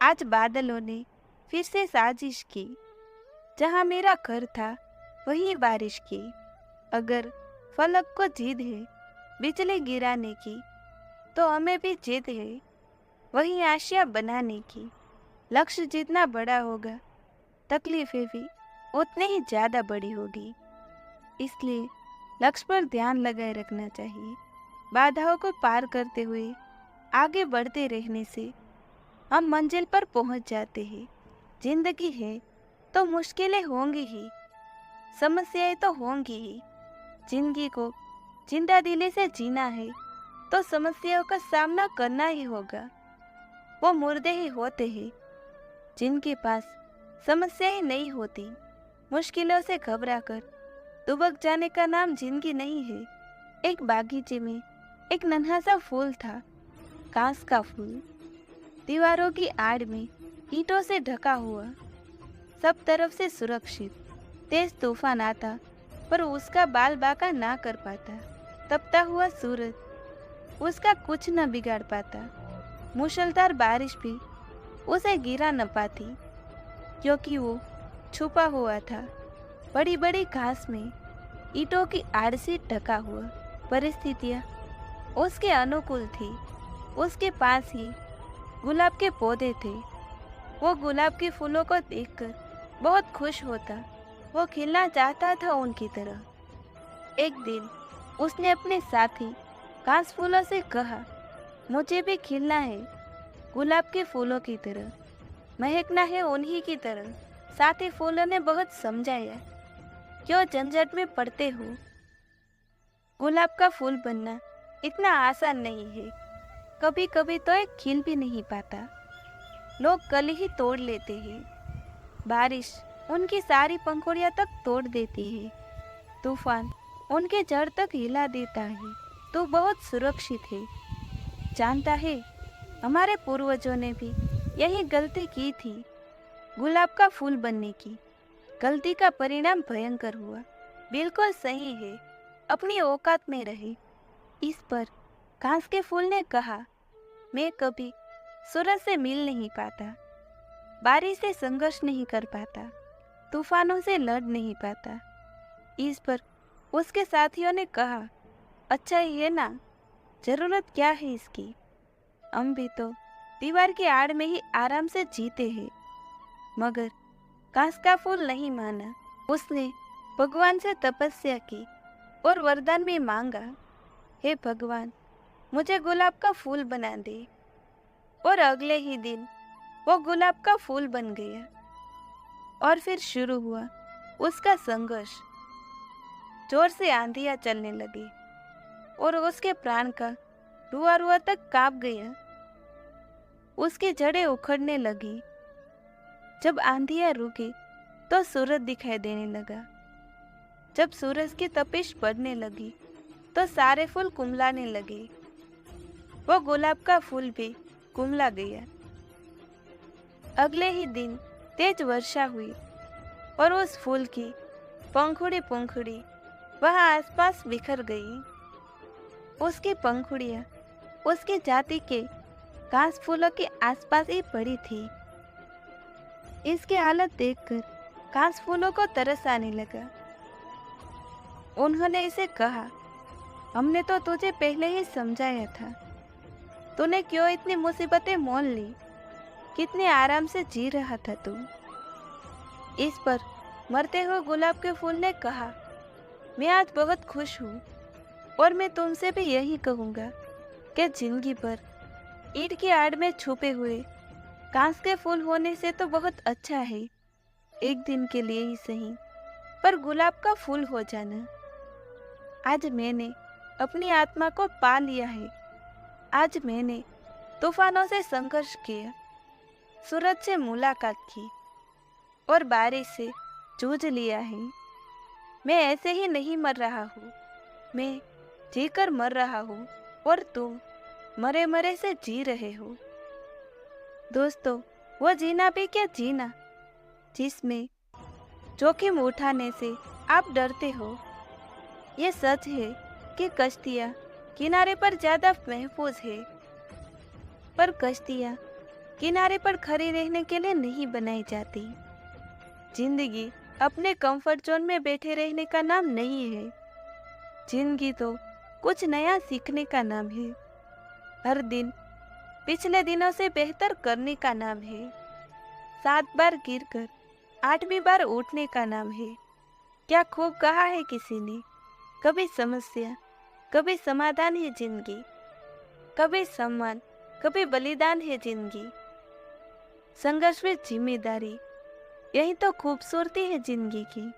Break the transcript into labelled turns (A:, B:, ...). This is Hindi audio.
A: आज बादलों ने फिर से साजिश की। जहाँ मेरा घर था वहीं बारिश की। अगर फलक को जिद है बिजली गिराने की, तो हमें भी जिद है वही आशिया बनाने की। लक्ष्य जितना बड़ा होगा, तकलीफें भी उतनी ही ज्यादा बड़ी होगी। इसलिए लक्ष्य पर ध्यान लगाए रखना चाहिए। बाधाओं को पार करते हुए आगे बढ़ते रहने से हम मंजिल पर पहुंच जाते हैं। जिंदगी है तो मुश्किलें होंगी ही, समस्याएं तो होंगी ही। जिंदगी को जिंदा दिली से जीना है तो समस्याओं का सामना करना ही होगा। वो मुर्दे ही होते हैं जिनके पास समस्याएं नहीं होती। मुश्किलों से घबराकर दुबक जाने का नाम जिंदगी नहीं है। एक बागीचे में एक नन्हा सा फूल था, कांस का फूल। दीवारों की आड़ में ईंटों से ढका हुआ, सब तरफ से सुरक्षित। तेज तूफान आता पर उसका बाल बांका ना कर पाता। तपता हुआ सूरज उसका कुछ न बिगाड़ पाता। मूसलाधार बारिश भी उसे गिरा न पाती, क्योंकि वो छुपा हुआ था बड़ी बड़ी घास में। ईंटों की आड़ से ढका हुआ। परिस्थितियाँ उसके अनुकूल थी। उसके पास ही गुलाब के पौधे थे। वो गुलाब के फूलों को देखकर बहुत खुश होता। वो खिलना चाहता था उनकी तरह। एक दिन उसने अपने साथी घास फूलों से कहा, मुझे भी खिलना है गुलाब के फूलों की तरह, महकना है उन्हीं की तरह। साथी फूलों ने बहुत समझाया, क्यों झंझट में पड़ते हो? गुलाब का फूल बनना इतना आसान नहीं है। कभी कभी तो एक खिल भी नहीं पाता। लोग कली ही तोड़ लेते हैं। बारिश उनकी सारी पंखुड़ियां तक तोड़ देती है। तूफान उनके जड़ तक हिला देता है। तो बहुत सुरक्षित है। जानता है, हमारे पूर्वजों ने भी यही गलती की थी, गुलाब का फूल बनने की। गलती का परिणाम भयंकर हुआ। बिल्कुल सही है, अपनी औकात में रहे। इस पर घास के फूल ने कहा, मैं कभी सूरज से मिल नहीं पाता, बारिश से संघर्ष नहीं कर पाता, तूफानों से लड़ नहीं पाता। इस पर उसके साथियों ने कहा, अच्छा ही है ना, जरूरत क्या है इसकी? हम भी तो दीवार की आड़ में ही आराम से जीते हैं। मगर घास का फूल नहीं माना। उसने भगवान से तपस्या की और वरदान भी मांगा, हे भगवान, मुझे गुलाब का फूल बना दे। और अगले ही दिन वो गुलाब का फूल बन गया। और फिर शुरू हुआ उसका संघर्ष। जोर से आंधियां चलने लगी और उसके प्राण का रुआ रुआ तक कांप गया। उसकी जड़ें उखड़ने लगी। जब आंधियां रुकी तो सूरज दिखाई देने लगा। जब सूरज की तपिश बढ़ने लगी तो सारे फूल कुमलाने लगे। वो गुलाब का फूल भी कुमला गया। अगले ही दिन तेज वर्षा हुई और उस फूल की पंखुड़ी पंखुड़ी वहां आसपास बिखर गई। उसकी पंखुड़ियां उसकी जाति के घास फूलों के आसपास ही पड़ी थी। इसकी हालत देखकर घास फूलों को तरस आने लगा। उन्होंने इसे कहा, हमने तो तुझे पहले ही समझाया था, तूने क्यों इतनी मुसीबतें मोल ली? कितने आराम से जी रहा था तू? इस पर मरते हुए गुलाब के फूल ने कहा, मैं आज बहुत खुश हूँ और मैं तुमसे भी यही कहूँगा कि जिंदगी भर ईंट की आड़ में छुपे हुए घास के फूल होने से तो बहुत अच्छा है, एक दिन के लिए ही सही, पर गुलाब का फूल हो जाना। आज मैंने अपनी आत्मा को पा लिया है। आज मैंने तूफानों से संघर्ष किया, सूरज से मुलाकात की और बारिश से जूझ लिया है। मैं ऐसे ही नहीं मर रहा हूँ, मैं जीकर मर रहा हूँ और तुम मरे मरे से जी रहे हो। दोस्तों, वो जीना भी क्या जीना जिसमें जोखिम उठाने से आप डरते हो। ये सच है कि कश्तियाँ किनारे पर ज्यादा महफूज है, पर कश्तियाँ किनारे पर खड़ी रहने के लिए नहीं बनाई जाती। जिंदगी अपने कंफर्ट जोन में बैठे रहने का नाम नहीं है। जिंदगी तो कुछ नया सीखने का नाम है। हर दिन पिछले दिनों से बेहतर करने का नाम है। 7 बार गिरकर 8वीं बार उठने का नाम है। क्या खूब कहा है किसी ने, कभी समस्या कभी समाधान है जिंदगी, कभी सम्मान कभी बलिदान है जिंदगी। संघर्ष में जिम्मेदारी, यही तो खूबसूरती है जिंदगी की।